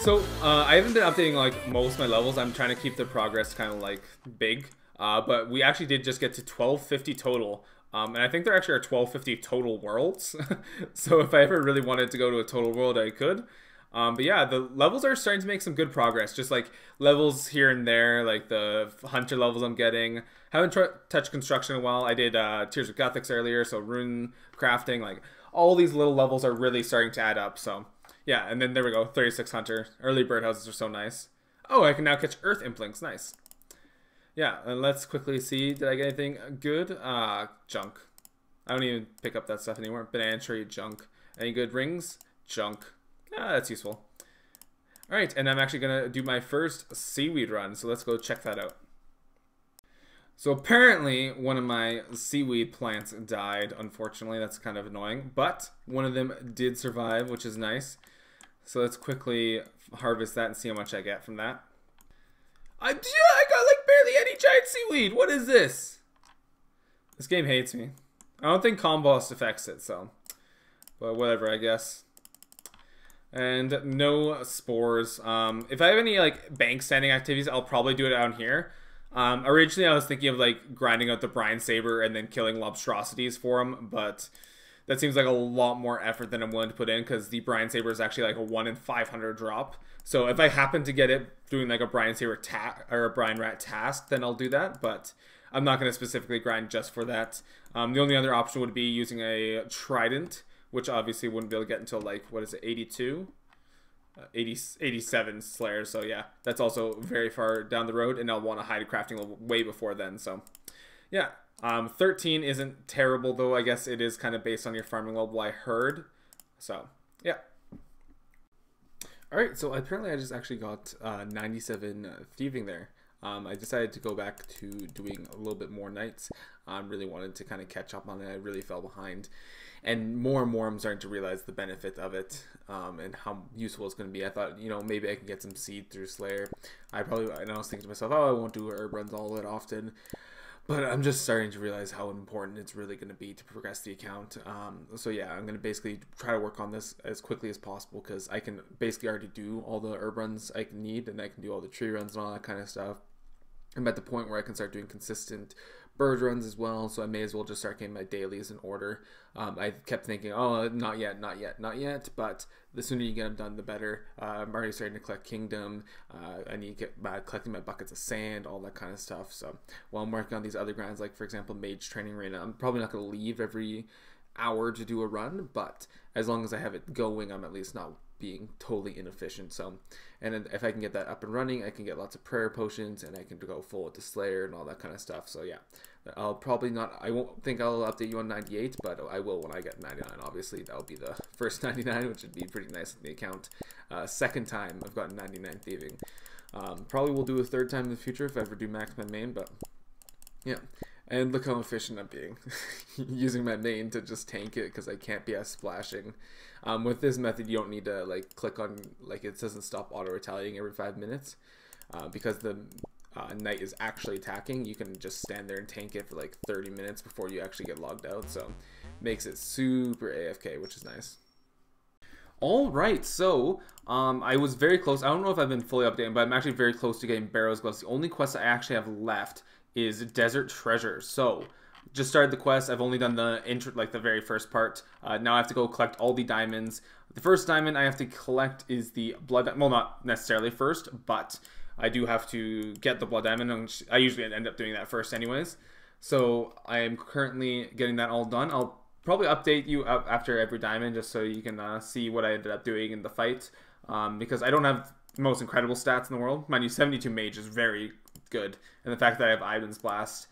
So, I haven't been updating like most of my levels. I'm trying to keep the progress kind of like big. But we actually did just get to 1250 total. And I think there actually are 1250 total worlds. So if I ever really wanted to go to a total world, I could. But yeah, the levels are starting to make some good progress. Just like levels here and there, like the hunter levels I'm getting. Haven't touched construction in a while. I did Tears of Gothics earlier, so rune crafting. Like all these little levels are really starting to add up. So yeah, and then there we go, 36 hunter. Early birdhouses are so nice. Oh, I can now catch earth implinks. Nice. Yeah, and let's quickly see. Did I get anything good? Junk. I don't even pick up that stuff anymore. Banana tree, junk. Any good rings? Junk. That's useful. Alright, and I'm actually going to do my first seaweed run, so let's go check that out. So apparently, one of my seaweed plants died, unfortunately. That's kind of annoying, but one of them did survive, which is nice. So let's quickly harvest that and see how much I get from that. I got like barely any giant seaweed. What is this? This game hates me. I don't think compost affects it, so. But whatever, I guess. And no spores. If I have any like bank standing activities, I'll probably do it down here. Originally, I was thinking of like grinding out the brine saber and then killing lobstrosities for them, but that seems like a lot more effort than I'm willing to put in because the brine saber is actually like a 1 in 500 drop. So if I happen to get it doing like a brine saber or a brine rat task, then I'll do that. But I'm not going to specifically grind just for that. The only other option would be using a trident, which obviously wouldn't be able to get until like, what is it, 82? 87 slayers. So yeah, that's also very far down the road, and I'll want to hide a crafting level way before then. So yeah, 13 isn't terrible though. I guess it is kind of based on your farming level, I heard. So yeah. Alright, so apparently I just actually got 97 thieving there. I decided to go back to doing a little bit more nights. I really wanted to kind of catch up on it. I really fell behind. And more I'm starting to realize the benefit of it and how useful it's going to be. I thought, you know, maybe I can get some seed through Slayer. And I was thinking to myself, oh, I won't do herb runs all that often. But I'm just starting to realize how important it's really going to be to progress the account. So yeah, I'm going to basically try to work on this as quickly as possible because I can basically already do all the herb runs I can need, and I can do all the tree runs and all that kind of stuff. I'm at the point where I can start doing consistent bird runs as well, so I may as well just start getting my dailies in order. I kept thinking, oh, not yet, but the sooner you get them done, the better. I'm already starting to collect kingdom. I need to get collecting my buckets of sand, all that kind of stuff. So while I'm working on these other grinds, like for example, mage training arena, I'm probably not going to leave every hour to do a run, but as long as I have it going, I'm at least not being totally inefficient. So, and if I can get that up and running, I can get lots of prayer potions, and I can go full with the Slayer and all that kind of stuff. So yeah, I won't think I'll update you on 98, but I will when I get 99. Obviously, that'll be the first 99, which would be pretty nice in the account. Second time I've gotten 99 thieving. Probably will do a third time in the future if I ever do max my main, but yeah. And look how efficient I'm being, using my main to just tank it because I can't be as splashing. With this method, you don't need to like click on, like it doesn't stop auto-retaliating every 5 minutes. Because the knight is actually attacking, you can just stand there and tank it for like 30 minutes before you actually get logged out. So makes it super AFK, which is nice. Alright, so I was very close. I don't know if I've been fully updated, but I'm actually very close to getting Barrow's Gloves. The only quest I actually have left is Desert Treasure. So just started the quest. I've only done the intro, like the very first part. Now I have to go collect all the diamonds. The first diamond I have to collect is the blood. Well, not necessarily first, but I do have to get the blood diamond. I usually end up doing that first anyways. So I am currently getting that all done. I'll probably update you after every diamond just so you can see what I ended up doing in the fight. Because I don't have the most incredible stats in the world. Mind you, 72 mage is very good. And the fact that I have Ivan's Blast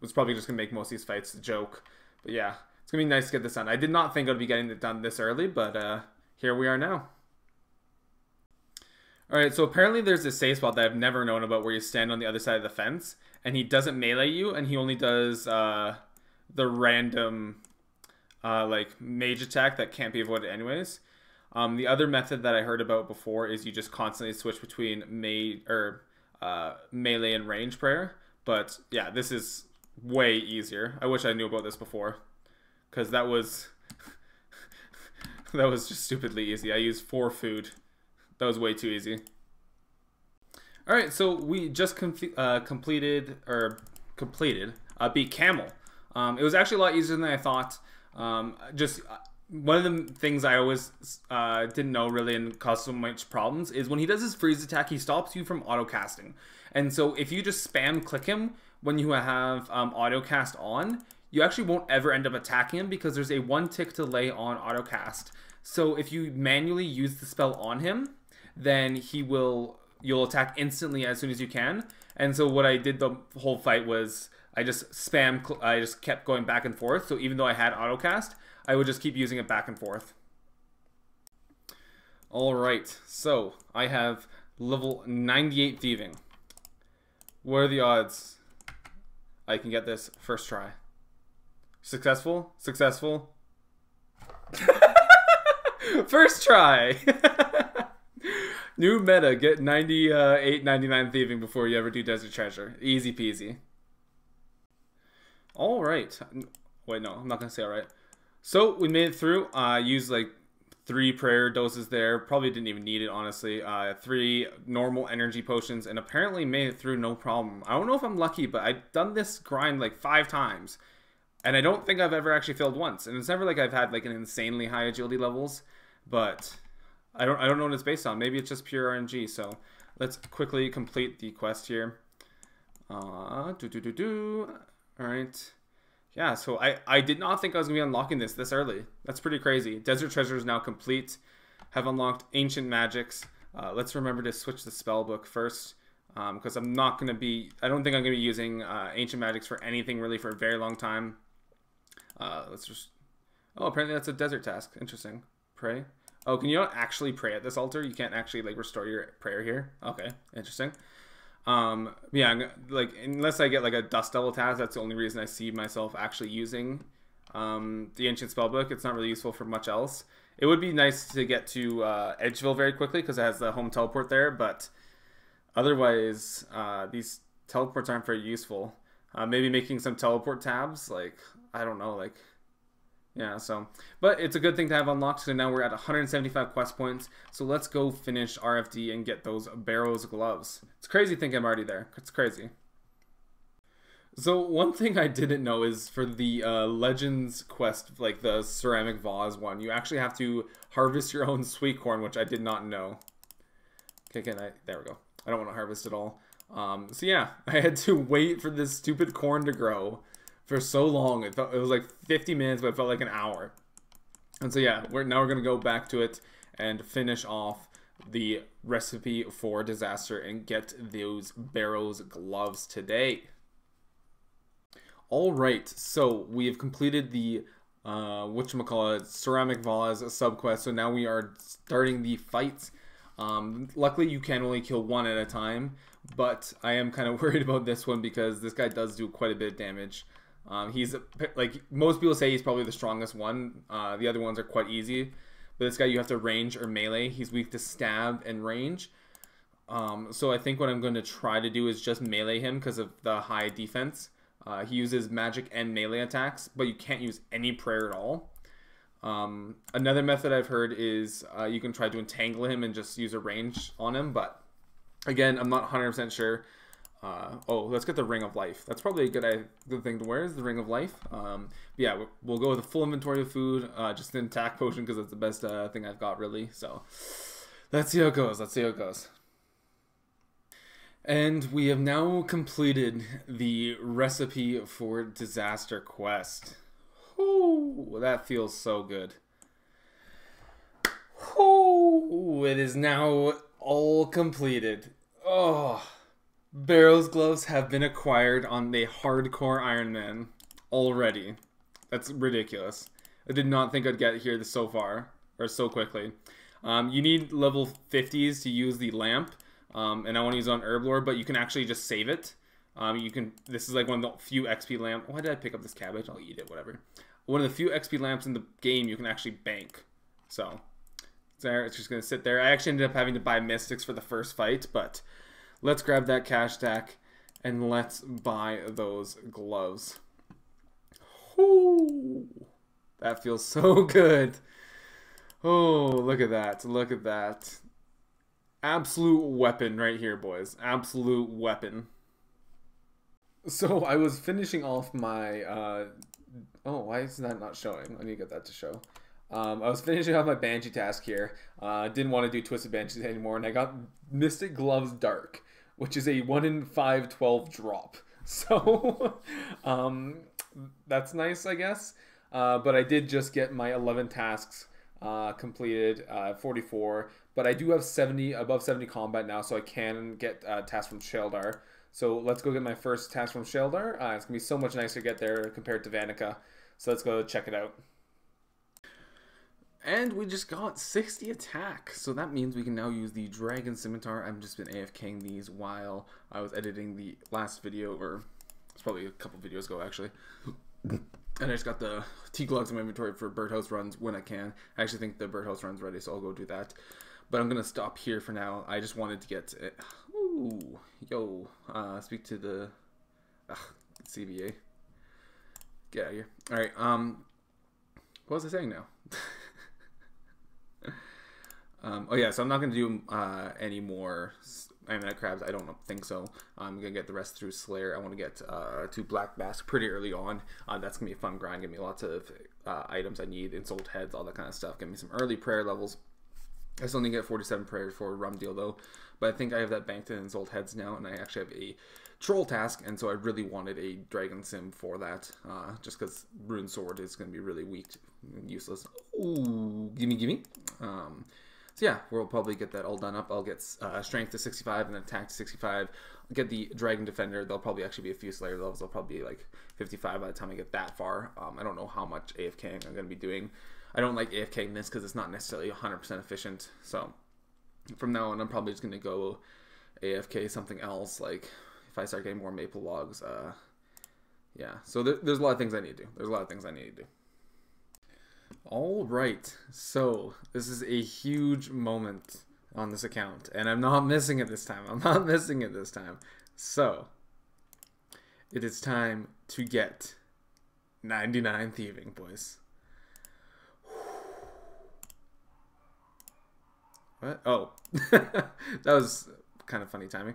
was probably just going to make most of these fights a joke. But yeah, it's going to be nice to get this done. I did not think I'd be getting it done this early, but here we are now. Alright, so apparently there's this safe spot that I've never known about where you stand on the other side of the fence, and he doesn't melee you, and he only does the random like mage attack that can't be avoided anyways. The other method that I heard about before is you just constantly switch between melee and range prayer. But yeah, this is way easier. I wish I knew about this before, because that was that was just stupidly easy. I used 4 food That was way too easy. All right, so we just completed beat Camel. It was actually a lot easier than I thought. One of the things I always didn't know really and caused so much problems is when he does his freeze attack, he stops you from auto casting. And so if you just spam click him when you have auto cast on, you actually won't ever end up attacking him because there's a 1 tick delay on auto cast. So if you manually use the spell on him, then you'll attack instantly as soon as you can. And so what I did the whole fight was I just kept going back and forth. So even though I had auto cast, I would just keep using it back and forth. All right, so I have level 98 thieving. What are the odds I can get this first try? Successful? Successful? First try! New meta, get 98, 99 thieving before you ever do Desert Treasure. Easy peasy. Alright. Wait, no, I'm not going to say alright. So, we made it through. Used like 3 prayer doses there. Probably didn't even need it, honestly. 3 normal energy potions, and apparently made it through no problem. I don't know if I'm lucky, but I've done this grind like 5 times. And I don't think I've ever actually failed once. And it's never like I've had like an insanely high agility levels. But I don't know what it's based on. Maybe it's just pure RNG. So let's quickly complete the quest here. Alright. Yeah, so I did not think I was going to be unlocking this early. That's pretty crazy. Desert Treasure is now complete. Have unlocked Ancient Magics. Let's remember to switch the spell book first. Because I'm not going to be... I don't think I'm going to be using Ancient Magics for anything really for a very long time. Let's just... Oh, apparently that's a desert task. Interesting. Pray. Oh, can you not actually pray at this altar? You can't actually like restore your prayer here? Okay, interesting. Yeah, like unless I get like a Dust Devil task, that's the only reason I see myself actually using the Ancient Spellbook. It's not really useful for much else. It would be nice to get to Edgeville very quickly because it has the home teleport there, but otherwise these teleports aren't very useful. Maybe making some teleport tabs, like, I don't know, like... Yeah, so, but it's a good thing to have unlocked. So now we're at 175 quest points. So let's go finish RFD and get those Barrow's gloves. It's crazy thinking I'm already there. It's crazy. So one thing I didn't know is for the Legends quest, like the ceramic vase one, you actually have to harvest your own sweet corn, which I did not know. Okay, there we go. I don't want to harvest it all. So yeah, I had to wait for this stupid corn to grow for so long. It was like 50 minutes, but it felt like an hour. And so yeah, now we're gonna go back to it and finish off the recipe for disaster and get those Barrow's gloves today. All right, so we have completed the whatchamacallit, ceramic vase subquest. So now we are starting the fights. Luckily you can only kill 1 at a time, but I am kind of worried about this one because this guy does do quite a bit of damage. He's like most people say he's probably the strongest one. The other ones are quite easy, but this guy you have to range or melee. He's weak to stab and range. So I think what I'm going to try to do is just melee him because of the high defense. He uses magic and melee attacks, but you can't use any prayer at all. Another method I've heard is you can try to entangle him and just use a range on him, but again, I'm not 100% sure. Oh, let's get the Ring of Life. That's probably a good thing to wear, is the Ring of Life. Yeah, we'll go with a full inventory of food, just an attack potion because it's the best thing I've got, really. So let's see how it goes. Let's see how it goes. And we have now completed the recipe for disaster quest. Whew, that feels so good. Whew, it is now all completed. Oh, Barrow's gloves have been acquired on the hardcore Iron Man already. That's ridiculous. I did not think I'd get here so far, or so quickly. You need level 50s to use the lamp, and I want to use it on Herblore, but you can actually just save it. This is like one of the few XP lamps. Why did I pick up this cabbage? I'll eat it, whatever. One of the few XP lamps in the game you can actually bank. So, it's just going to sit there. I actually ended up having to buy Mystics for the first fight, but let's grab that cash stack and let's buy those gloves. Whoo! That feels so good. Oh, look at that. Look at that. Absolute weapon right here, boys. Absolute weapon. So I was finishing off my oh, why is that not showing? I need to get that to show. I was finishing off my Banshee task here. Didn't want to do Twisted Banshees anymore, and I got Mystic Gloves Dark, which is a 1 in 5/12 drop. So that's nice, I guess. But I did just get my 11 tasks completed, 44. But I do have 70, above 70 combat now, so I can get tasks from Sheldar. So let's go get my first task from Sheldar. It's going to be so much nicer to get there compared to Vanica. So let's go check it out. And we just got 60 attack. So that means we can now use the Dragon Scimitar. I've just been AFKing these while I was editing the last video, or it's probably a couple videos ago actually. And I just got the T-Glogs in my inventory for birdhouse runs when I can. I actually think the birdhouse run's ready, so I'll go do that. But I'm going to stop here for now. I just wanted to get... Ooh, yo, speak to the CBA. Get out of here. Alright, what was I saying now? Oh yeah, so I'm not going to do any more Ammonite Crabs. I don't think so. I'm going to get the rest through Slayer. I want to get to Black Mask pretty early on. That's going to be a fun grind. Give me lots of items I need, Ensouled Heads, all that kind of stuff. Give me some early prayer levels. I still need to get 47 prayers for Rum Deal though. But I think I have that banked in Ensouled Heads now, and I actually have a Troll task, and so I really wanted a Dragon Sim for that. Just because Rune Sword is going to be really weak and useless. Ooh, gimme. So yeah, we'll probably get that all done up. I'll get Strength to 65 and Attack to 65. I'll get the Dragon Defender. There'll probably actually be a few Slayer levels. They'll probably be like 55 by the time I get that far. I don't know how much AFKing I'm going to be doing. I don't like AFKing this because it's not necessarily 100% efficient. So from now on, I'm probably just going to go AFK something else. Like if I start getting more maple logs, yeah. So there's a lot of things I need to do. All right, so this is a huge moment on this account, and I'm not missing it this time. So it is time to get 99 thieving, boys. What? Oh, that was kind of funny timing.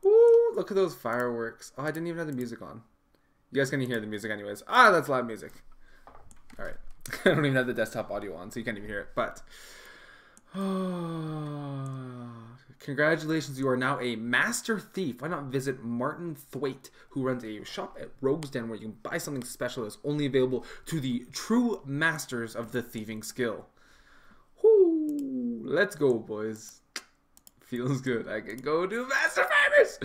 Woo, look at those fireworks. Oh, I didn't even have the music on. You guys can hear the music anyways. Ah, that's loud music. Alright. I don't even have the desktop audio on, so you can't even hear it. But, congratulations, you are now a master thief. Why not visit Martin Thwaite, who runs a shop at Rogue's Den where you can buy something special that's only available to the true masters of the thieving skill. Whoo, let's go, boys. Feels good. I can go do Master Farmers!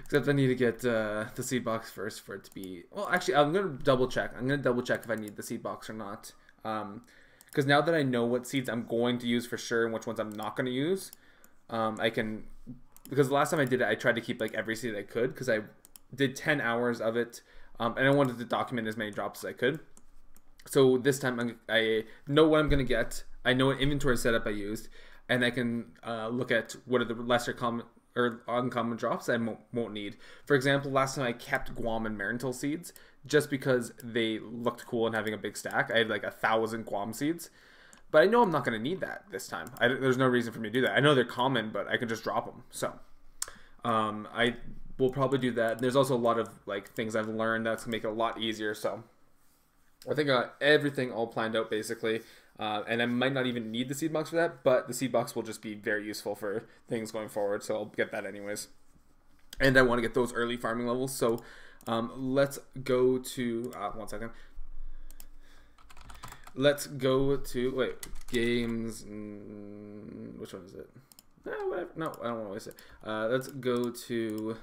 Except I need to get the seed box first for it to be... Well, actually, I'm going to double check. If I need the seed box or not. Because now that I know what seeds I'm going to use for sure and which ones I'm not going to use, I can... Because the last time I did it, I tried to keep like every seed I could because I did 10 hours of it. And I wanted to document as many drops as I could. So this time I know what I'm going to get. I know what inventory setup I used. And I can look at what are the lesser common or uncommon drops I won't need. For example, last time I kept Guam and Marintil seeds just because they looked cool and having a big stack. I had like 1,000 Guam seeds. But I know I'm not going to need that this time. There's no reason for me to do that. I know they're common, but I can just drop them. So I will probably do that. There's also a lot of like things I've learned that's going to make it a lot easier. So I think I got everything all planned out basically. And I might not even need the seed box for that, but the seed box will just be very useful for things going forward, so I'll get that anyways. And I want to get those early farming levels, so let's go to, one second. Let's go to, wait, games, which one is it? Whatever, no, I don't want to waste it. Let's go to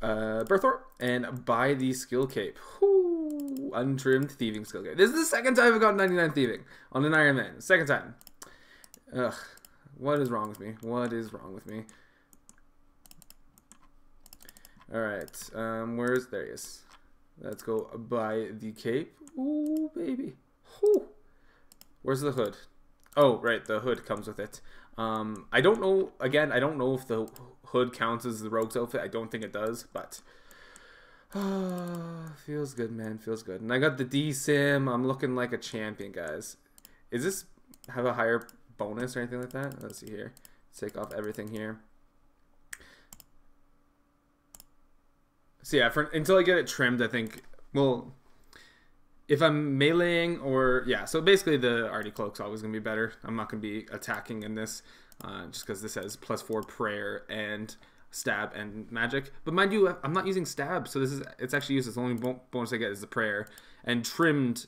Berthorpe and buy the skill cape. Whew. Untrimmed thieving skill cape. This is the second time I've got 99 thieving on an Iron Man. Second time. Ugh. What is wrong with me? Alright. There he is. Let's go buy the cape. Ooh, baby. Whew. Where's the hood? Oh, right. The hood comes with it. I don't know. Again, I don't know if the hood counts as the rogue's outfit. I don't think it does, but... feels good, man. Feels good. And I got the D-Sim. I'm looking like a champion, guys. Is this have a higher bonus or anything like that. Let's see here. Take off everything here. So yeah, until I get it trimmed, I think, well, if I'm meleeing or, yeah, so basically the Artie Cloak's always going to be better. I'm not going to be attacking in this just because this has +4 prayer and stab and magic. But mind you, I'm not using stab, so it's actually useless. The only bonus I get is the prayer. And trimmed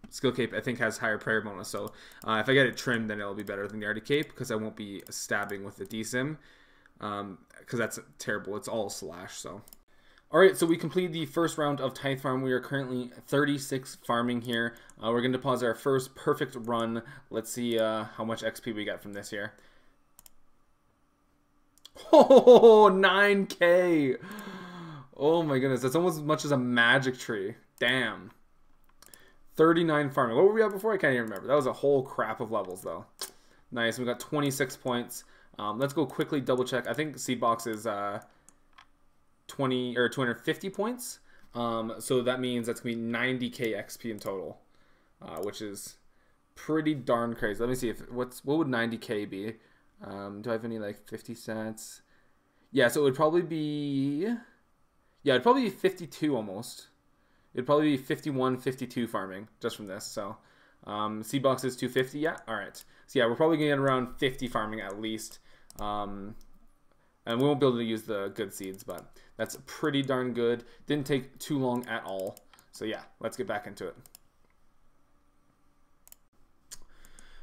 skill cape, I think, has higher prayer bonus. So if I get it trimmed, then it'll be better than the Artie cape because I won't be stabbing with the DSIM because that's terrible. It's all slash, so... Alright, so we completed the first round of Tithe Farm. We are currently 36 farming here. We're going to pause our first perfect run. Let's see how much XP we get from this here. Oh, 9K! Oh my goodness, that's almost as much as a magic tree. Damn. 39 farming. What were we at before? I can't even remember. That was a whole crap of levels, though. Nice, we got 26 points. Let's go quickly double check. I think Seed Box is... 20 or 250 points, so that means that's gonna be 90k XP in total, which is pretty darn crazy. Let me see if what would 90k be. Do I have any like 50 cents? Yeah, so it would probably be, yeah, it'd probably be 52 almost. It'd probably be 51, 52 farming just from this. So seed box is 250. Yeah, all right. So yeah, we're probably gonna get around 50 farming at least. And we won't be able to use the good seeds, but that's pretty darn good. Didn't take too long at all. So yeah, let's get back into it.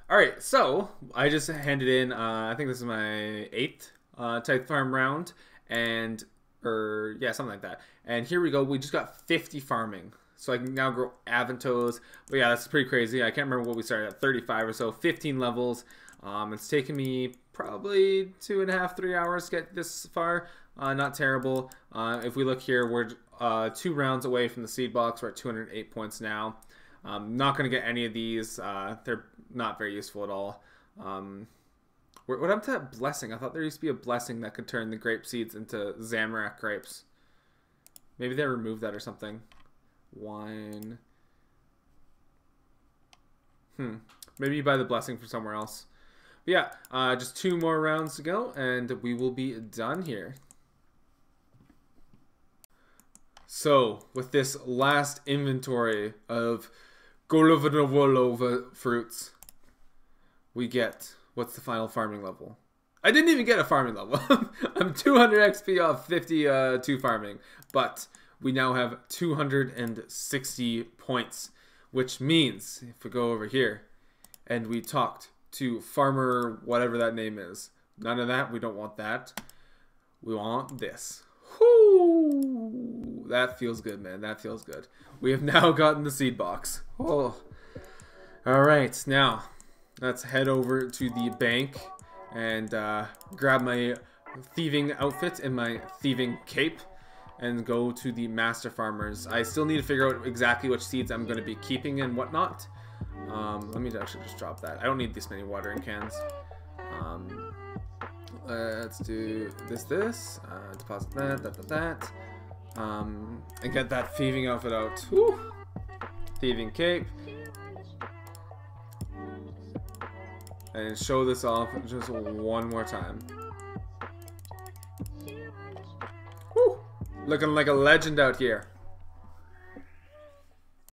All right, so I just handed in, I think this is my 8th Tithe Farm round, or yeah, something like that. And here we go, we just got 50 farming. So I can now grow Aventos. But yeah, that's pretty crazy. I can't remember what we started at, 35 or so, 15 levels. It's taken me probably 2.5, 3 hours to get this far. Not terrible. If we look here, we're 2 rounds away from the seed box. We're at 208 points now. Not going to get any of these. They're not very useful at all. What happened to that blessing? I thought there used to be a blessing that could turn the grape seeds into Zamorak grapes. Maybe they removed that or something. Wine. Maybe you buy the blessing from somewhere else. But yeah, just 2 more rounds to go, and we will be done here. So, with this last inventory of Golovonovolova fruits, we get, what's the final farming level? I didn't even get a farming level. I'm 200 XP off 52 farming, but we now have 260 points, which means, if we go over here, and we talked to farmer whatever that name is. None of that. We don't want that. We want this. Whoo! That feels good, man. That feels good. We have now gotten the seed box. Oh. Alright, now let's head over to the bank and grab my thieving outfit and my thieving cape and go to the master farmers. I still need to figure out exactly which seeds I'm going to be keeping and whatnot. Let me actually just drop that. I don't need this many watering cans. Let's do this, deposit that, and get that thieving outfit out. Whew. Thieving cape. And show this off just one more time. Whew. Looking like a legend out here.